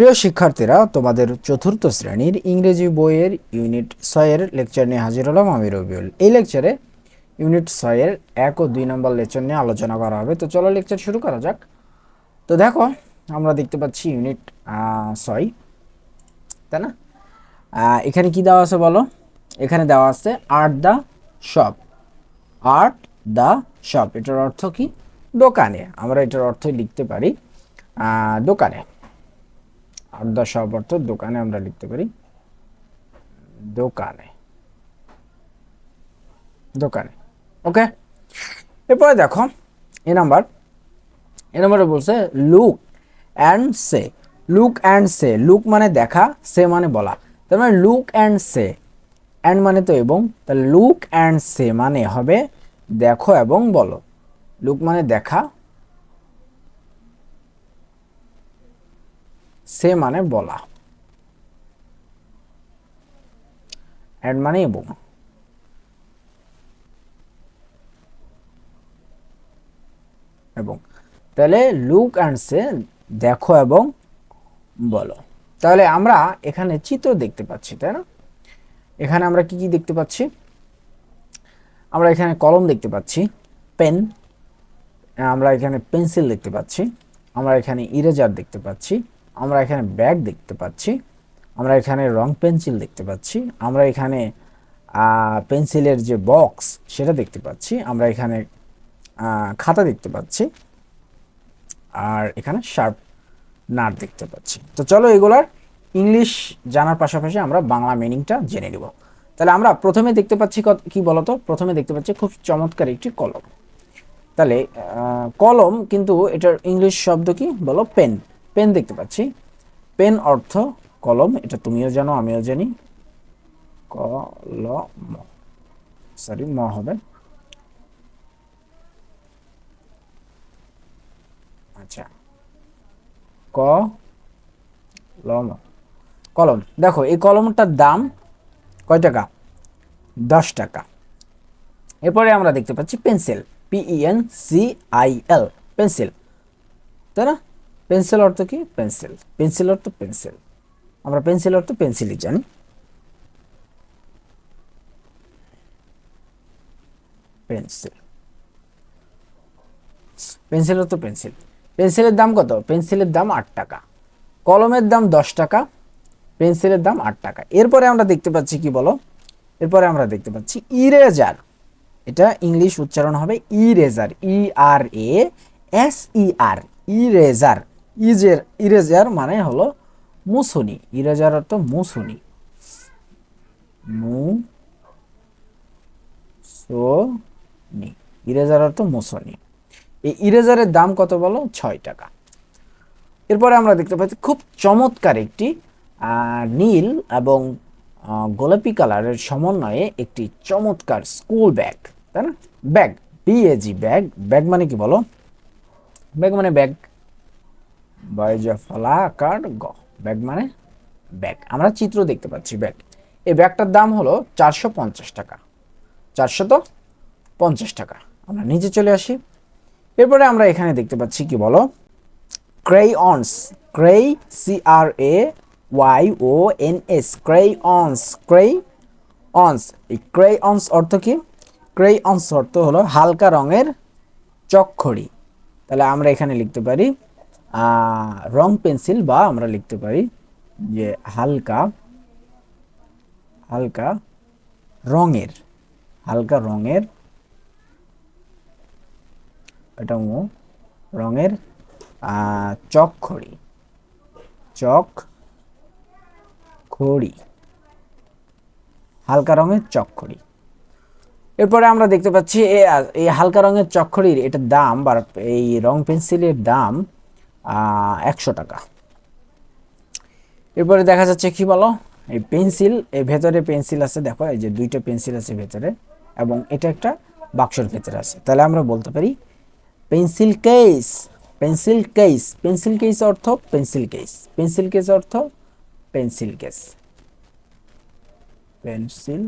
প্রিয় শিক্ষার্থীরা, তোমাদের চতুর্থ শ্রেণীর ইংরেজি বইয়ের ইউনিট 6 এর লেকচার নিয়ে হাজির হলাম আমি রবিউল। এই লেকচারে ইউনিট 6 এর 1 ও 2 নম্বর লেকচার নিয়ে আলোচনা করা হবে। তো চলো লেকচার শুরু করা যাক। তো দেখো, আমরা দেখতে পাচ্ছি ইউনিট 6, তাই না? এখানে কি দেওয়া আছে বলো? এখানে দেওয়া আছে আট দ্য শপ। আট দ্য শপ, এটার অর্থ কি? দোকানে। আমরা এটার অর্থ লিখতে পারি দোকানে। আট দ্য শপ অর্থ দোকানে আমরা লিখতে পারি দোকানে। দোকানে, ওকে। এরপরে দেখো এ নাম্বারে বলছে look and say. Look and say, look মানে দেখা, সে মানে বলা। তার মানে লুক অ্যান্ড সে, অ্যান্ড মানে তো এবং, তাহলে লুক অ্যান্ড সে মানে হবে দেখো এবং বলো। লুক মানে দেখা, সে মানে বলা, অ্যান্ড মানে এবং। এবং তাহলে লুক অ্যান্ড সে, দেখো এবং বলো। তাহলে আমরা এখানে চিত্র দেখতে পাচ্ছি, তাই না? এখানে আমরা কি কি দেখতে পাচ্ছি? আমরা এখানে কলম দেখতে পাচ্ছি, পেন, আমরা এখানে পেন্সিল দেখতে পাচ্ছি, আমরা এখানে ইরেজার দেখতে পাচ্ছি, আমরা এখানে ব্যাগ দেখতে পাচ্ছি, আমরা এখানে রং পেন্সিল দেখতে পাচ্ছি, আমরা এখানে পেন্সিলের যে বক্স সেটা দেখতে পাচ্ছি, আমরা এখানে খাতা দেখতে পাচ্ছি, আর এখানে শার্প নাট দেখতে পাচ্ছি। তো চলো এগুলার ইংলিশ জানার পাশাপাশি আমরা বাংলা মিনিংটা জেনে নিব। তাহলে আমরা প্রথমে দেখতে পাচ্ছি কি বলতো? প্রথমে দেখতে পাচ্ছি খুব চমৎকার একটি কলম। তাহলে কলম, কিন্তু এটার ইংলিশ শব্দ কি বলো? পেন। পেন দেখতে পাচ্ছি। পেন অর্থ কলম, এটা তুমিও জানো আমিও জানি। কলম, সরি ম হবে। আচ্ছা, কলম। কলম, দেখো এই কলমটার দাম কয় টাকা? 10 টাকা। এরপরে আমরা দেখতে পাচ্ছি পেন্সিল, PENCIL, পেন্সিল, তাই না? পেন্সিল অর্থ কি? পেন্সিল। পেন্সিল অর্থ পেন্সিল, আমরা পেন্সিল অর্থ পেন্সিলই জানি। পেন্সিল, পেন্সিল অর্থ পেন্সিল। পেন্সিলের দাম কত? পেন্সিলের দাম 8 টাকা। কলমের দাম 10 টাকা, পেন্সিলের দাম 8 টাকা। এরপরে আমরা দেখতে পাচ্ছি কি বলো? এরপরে আমরা দেখতে পাচ্ছি ইরেজার। এটা ইংলিশ উচ্চারণ হবে ইরেজার, ERASER, ইরেজার। ইরেজার মানে হলো মুছুনি। ইরেজার অর্থ মুছুনি, মুছুনি। ইরেজার অর্থ মুছুনি। এই ইরেজারের দাম কত বলো? 6 টাকা। এরপরে আমরা দেখতে পাচ্ছি খুব চমৎকার একটি নীল এবং গোলাপি কালারের সমন্বয়ে একটি চমৎকার স্কুল ব্যাগ, তাই না? Bag, BAG, bag. ব্যাগ মানে কি বলো? ব্যাগ মানে ব্যাগ, বয়জা ফলা কার্ড গ, ব্যাগ মানে ব্যাগ। আমরা চিত্র দেখতে পাচ্ছি ব্যাগ। এই ব্যাগটার দাম হলো 450 টাকা। 450 টাকা। আমরা নিচে চলে আসি। এরপরে আমরা এখানে দেখতে পাচ্ছি কি বলো? Crayons, CRAYONS, crayons. ক্রেয়ন্স, এই ক্রেয়ন্স অর্থ কি? ক্রেয়ন্স অর্থ হলো হালকা রঙের চকখড়ি। তাহলে আমরা এখানে লিখতে পারি রং পেন্সিল, বা আমরা লিখতে পারি যে হালকা হালকা রঙের, হালকা রঙের, এটা রঙের চকখড়ি, চকখড়ি, হালকা রঙের চকখড়ি। এরপরে আমরা দেখতে পাচ্ছি এই হালকা রঙের চকখড়ির এটার দাম, বা এই রং পেন্সিলের দাম 100 টাকা। এরপরে দেখা যাচ্ছে কি বলো? এই পেন্সিল, এই ভেতরে পেন্সিল আছে, দেখো এই যে 2টা পেন্সিল আছে ভেতরে, এবং এটা একটা বাক্সের ভেতরে আছে। তাহলে আমরা বলতে পারি pencil case. Pencil case, pencil case অর্থ পেন্সিল কেস, পেন্সিল কেস অর্থ pencil case, pencil,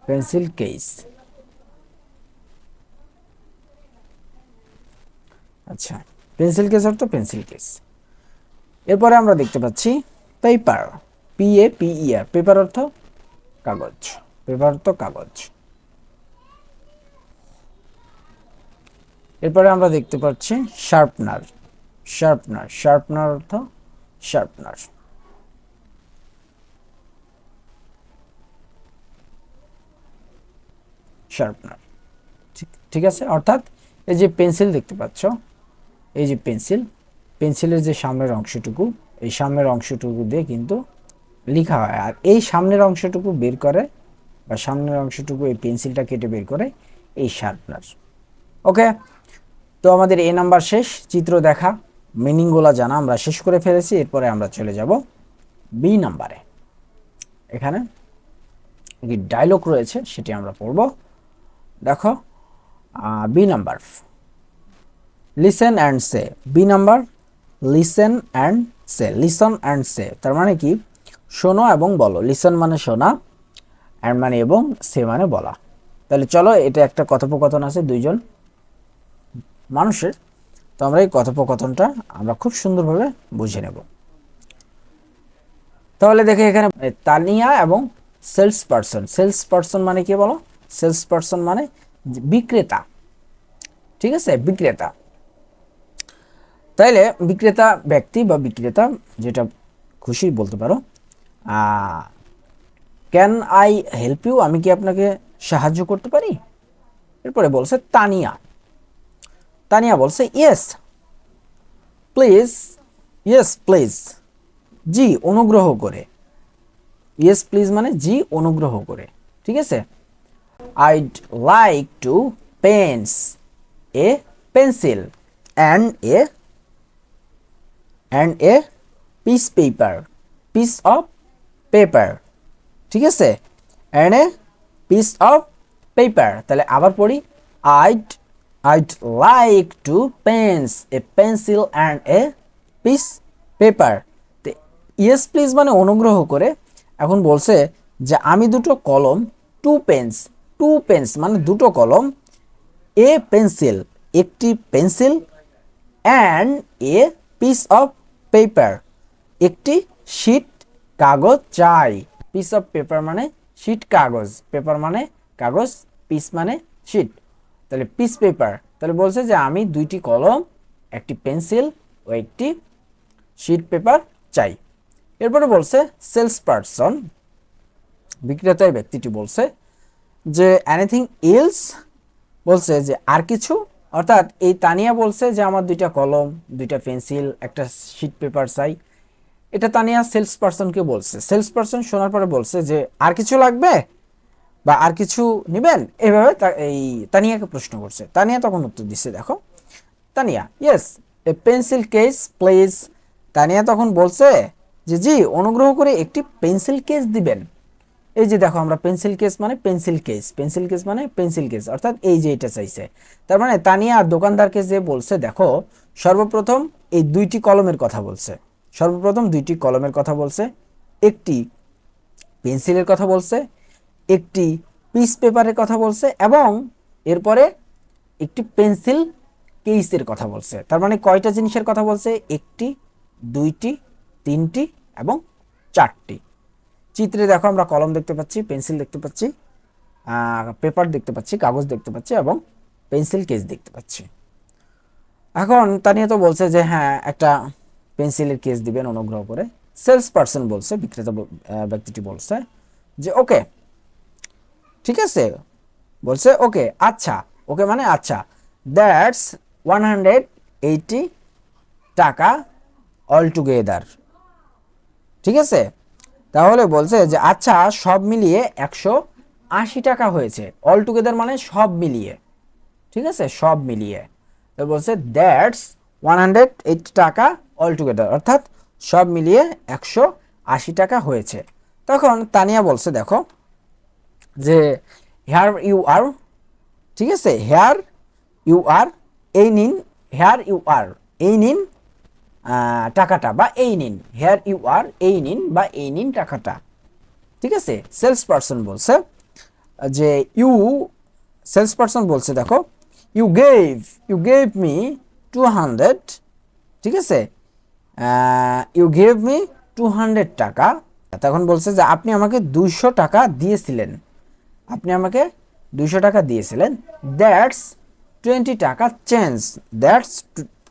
pencil case. আচ্ছা, পেন্সিল কেস অর্থ পেন্সিল কেস। এরপরে আমরা দেখতে পাচ্ছি পেপার, PAPER, পেপার অর্থ কাগজ, পেপার অর্থ কাগজ। এরপরে আমরা দেখতে পাচ্ছি শার্পনার, শার্পনার অর্থ শার্পনার। শার্পনার, ঠিক আছে। অর্থাৎ এই যে পেন্সিল দেখতে পাচ্ছ, এই যে পেন্সিলের যে সামনের অংশটুকু, এই সামনের অংশটুকু দিয়ে কিন্তু লেখা হয়, আর এই সামনের অংশটুকু বের করে বা সামনের অংশটুকু এই পেন্সিলটা কেটে বের করে এই শার্পনার। ওকে, তো আমাদের এ নাম্বার শেষ। চিত্র দেখা, মিনিংগুলো জানা আমরা শেষ করে ফেলেছি। এরপরে আমরা চলে যাব বি নাম্বারে। এখানে একটি ডায়লগ রয়েছে, সেটি আমরা পড়ব। দেখো B number, listen and say. B number, listen and say. Listen and say তার মানে কি? শোনো এবং বলো। লিসন মানে শোনা, অ্যান্ড মানে এবং, সে মানে বলা। তাহলে চলো, এটা একটা কথোপকথন আছে দুইজন মানুষের, তো আমরা এই কথোপকথনটা আমরা খুব সুন্দরভাবে বুঝে নেব। তাহলে দেখে এখানে তানিয়া এবং সেলস পারসন। সেলস পারসন মানে কি বলো? সেলস পারসন মানে বিক্রেতা, ঠিক আছে, বিক্রেতা। তাইলে বিক্রেতা ব্যক্তি বা বিক্রেতা, যেটা খুশি বলতে পারো। ক্যান আই হেল্প ইউ, আমি কি আপনাকে সাহায্য করতে পারি? এরপরে বলছে তানিয়া, তানিয়া বলছে ইয়েস প্লিজ, ইয়েস প্লিজ, জি অনুগ্রহ করে। ইয়েস প্লিজ মানে জি অনুগ্রহ করে, ঠিক আছে। I'd like to pens a pencil and a piece paper, piece of paper, ঠিক আছে, and a piece of paper. তাহলে আবার পড়ি, I'd like to pens a pencil and a piece paper. তো ইয়েস প্লিজ মানে অনুগ্রহ করে। এখন বলছে যে আমি দুটো কলম, টু পেন্স মানে দুটো কলম, এ পেন্সিল একটি pencil, and a piece of paper একটি শিট কাগজ চাই। পিস অফ পেপার মানে শিট কাগজ, পেপার মানে কাগজ, পিস মানে শিট, তাহলে পিস পেপার। তাহলে বলছে যে আমি দুইটি কলম, একটি পেন্সিল ও একটি শিট পেপার চাই। এরপরে বলছে সেলস পারসন, বিক্রেতার ব্যক্তিটি বলছে যে এনিথিং এলস, বলছে যে আর কিছু। অর্থাৎ এই তানিয়া বলছে যে আমার দুইটা কলম, দুইটা পেন্সিল, একটা শিট পেপার চাই। এটা তানিয়া সেলস পারসনকে বলছে। সেলস পারসন শোনার পরে বলছে যে আর কিছু লাগবে বা আর কিছু নেবেন, এইভাবে এই তানিয়াকে প্রশ্ন করছে। তানিয়া তখন উত্তর দিচ্ছে, দেখো Tania yes a pencil case please. Tania তখন বলছে যে জি অনুগ্রহ করে একটি পেন্সিল কেস দিবেন। এই যে দেখো আমরা পেন্সিল কেস মানে পেন্সিল কেস, পেন্সিল কেস মানে পেন্সিল কেস, অর্থাৎ এই যে এটা চাইছে। তার মানে তানিয়া দোকানদারকে যে বলছে, দেখো সর্বপ্রথম এই দুইটি কলমের কথা বলছে, সর্বপ্রথম দুইটি কলমের কথা বলছে, একটি পেন্সিলের কথা বলছে, একটি পিস পেপারের কথা বলছে, এবং এরপরে একটি পেন্সিল কেসের কথা বলছে। তার মানে কয়টা জিনিসের কথা বলছে? একটি, দুইটি, তিনটি এবং চারটি। চিত্রে দেখো আমরা কলম দেখতে পাচ্ছি, পেন্সিল দেখতে পাচ্ছি, পেপার দেখতে পাচ্ছি, কাগজ দেখতে পাচ্ছি এবং পেন্সিল কেস দেখতে পাচ্ছি। এখন তানিয়া তো বলছে যে হ্যাঁ একটা পেন্সিলের কেস দিবেন অনুগ্রহ করে। সেলস পারসন বলছে, বিক্রেতা ব্যক্তিটি বলছে যে ওকে, ঠিক আছে, বলছে ওকে, আচ্ছা, ওকে মানে আচ্ছা, দ্যাটস 180 টাকা অল টুগেদার, ঠিক আছে। তাহলে বলছে যে আচ্ছা সব মিলিয়ে 180 টাকা হয়েছে। অল টুগেদার মানে সব মিলিয়ে, ঠিক আছে, সব মিলিয়ে। তো বলছে দ্যাটস 180 টাকা অল টুগেদার, অর্থাৎ সব মিলিয়ে 180 টাকা হয়েছে। তখন তানিয়া বলছে দেখো যে হেয়ার ইউ আর, ঠিক আছে, হেয়ার ইউ আর, এই নিন, হেয়ার ইউ আর, এই নিন টাকাটা, বা এই নিন, হেয়ার ইউ আর, এই নিন বা এই নিন টাকাটা, ঠিক আছে। সেলস পারসন বলছে যে সেলস পারসন বলছে দেখো ইউ গেভ মি 200 ঠিক আছে, ইউ গেভ মি 200 টাকা। তখন বলছে যে আপনি আমাকে 200 টাকা দিয়েছিলেন, আপনি আমাকে 200 টাকা দিয়েছিলেন। দ্যাটস 20 টাকা চেঞ্জ, দ্যাটস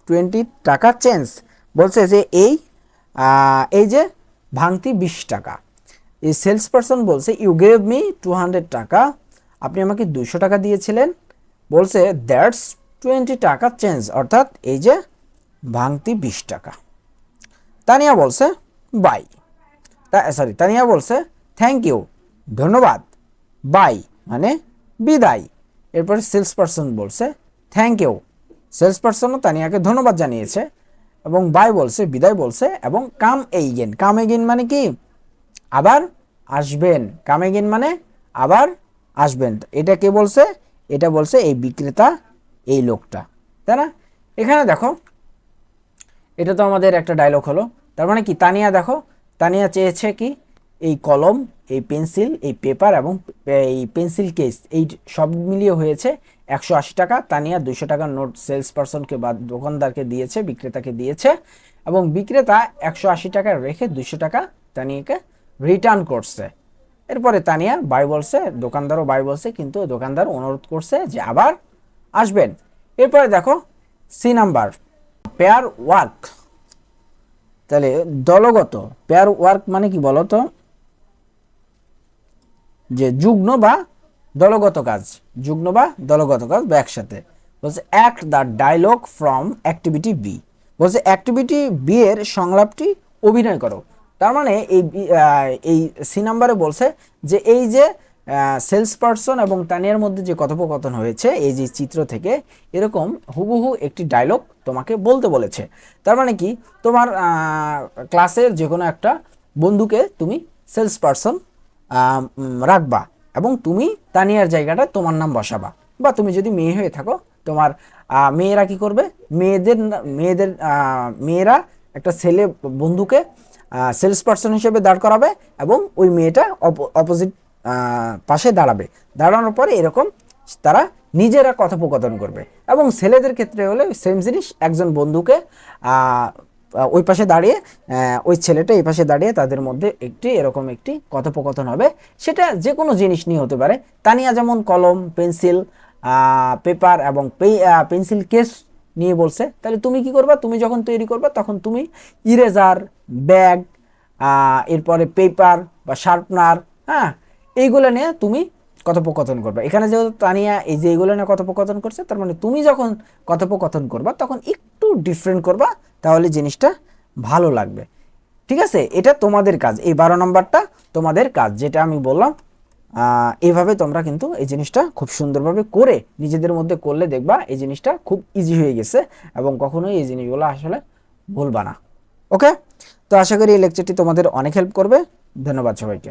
20 টাকা চেঞ্জ। বলছে যে এই যে ভাঙতি 20 টাকা। এই সেলস পারসন বলছে ইউ গেভ মি 200 টাকা, আপনি আমাকে 200 টাকা দিয়েছিলেন। বলছে দ্যাটস 20 টাকা চেঞ্জ, অর্থাৎ এই যে ভাঙতি 20 টাকা। তানিয়া বলছে বাই, তানিয়া বলছে থ্যাংক ইউ, ধন্যবাদ। বাই মানে বিদায়। এরপরে সেলস পারসন বলছে থ্যাংক ইউ, সেলস পারসনও তানিয়াকে ধন্যবাদ জানিয়েছে এবং বাই বলছে বিদায় বলছে। এবং কাম এগেইন, কাম এগেইন মানে কি আবার আসবেন, কাম এগেইন মানে আবার আসবেন। এটা কে বলছে? এটা বলছে এই বিক্রেতা, এই লোকটা, তাই না? এখানে দেখো এটা তো আমাদের একটা ডায়লগ হলো। তার মানে কি তানিয়া দেখো, তানিয়া চেয়েছে কি এই কলম, এই পেন্সিল, এই পেপার এবং এই পেন্সিল কেস, এই সব মিলিয়ে হয়েছে 180 টাকা। তানিয়া 200 টাকার নোট সেলস পারসনকে বা দোকানদারকে দিয়েছে, বিক্রেতাকে দিয়েছে এবং বিক্রেতা 180 টাকা রেখে 200 টাকা তানিয়াকে রিটার্ন করছে। এরপরে তানিয়া বাই বলছে, দোকানদারও বাই বলছে, কিন্তু দোকানদার অনুরোধ করছে যে আবার আসবেন। এরপরে দেখো সি নাম্বার, পেয়ার ওয়ার্ক। তাহলে দলগত, পেয়ার ওয়ার্ক মানে কি বলতো, যে যুগ্ম বা দলগত কাজ, যুগ্ম বা দলগত কাজ বা একসাথে। বলছে act the dialogue from activity B. বলছে অ্যাক্টিভিটি বি এর সংলাপটি অভিনয় করো। তার মানে এই সি নাম্বারে বলছে যে এই যে সেলস পারসন এবং তানিয়ার মধ্যে যে কথোপকথন হয়েছে এই যে চিত্র থেকে, এরকম হুবহু একটি ডায়লগ তোমাকে বলতে বলেছে। তার মানে কি তোমার ক্লাসের যে কোনো একটা বন্ধুকে তুমি সেলস পারসন রাখবা এবং তুমি তানিয়ার জায়গাটা তোমার নাম বসাবা। বা তুমি যদি মেয়ে হয়ে থাকো, তোমার মেয়েরা কি করবে, মেয়েরা একটা ছেলে বন্ধুকে সেলস পারসন হিসেবে দাঁড় করাবে এবং ওই মেয়েটা অপোজিট পাশে দাঁড়াবে। দাঁড়ানোর পরে এরকম তারা নিজেরা কথোপকথন করবে। এবং ছেলেদের ক্ষেত্রে হলে সেম জিনিস, একজন বন্ধুকে ওই পাশে দাঁড়িয়ে, ওই ছেলেটা এই পাশে দাঁড়িয়ে, তাদের মধ্যে এরকম একটি কথোপকথন হবে। সেটা যে কোনো জিনিস নিয়ে হতে পারে। তানিয়া যেমন কলম, পেন্সিল, পেপার এবং পেন্সিল কেস নিয়ে বলছে, তাহলে তুমি কি করবা, তুমি যখন তৈরি করবা তখন তুমি ইরেজার, ব্যাগ, এরপরে পেপার বা শার্পনার, হ্যাঁ, এইগুলো নিয়ে তুমি কথোপকথন করবা। এখানে যেহেতু তানিয়া এই যে এইগুলো নিয়ে কথোপকথন করছে, তার মানে তুমি যখন কথোপকথন করবা তখন একটু ডিফারেন্ট করবা, তাহলে জিনিসটা ভালো লাগবে। ঠিক আছে, এটা তোমাদের কাজ, এই 12 নম্বরটা তোমাদের কাজ, যেটা আমি বললাম। এইভাবে তোমরা কিন্তু এই জিনিসটা খুব সুন্দরভাবে করে নিজেদের মধ্যে করলে দেখবা এই জিনিসটা খুব ইজি হয়ে গেছে এবং কখনোই এই জিনিসগুলো আসলে ভুলবা না। ওকে, তো আশা করি এই লেকচারটি তোমাদের অনেক হেল্প করবে। ধন্যবাদ সবাইকে।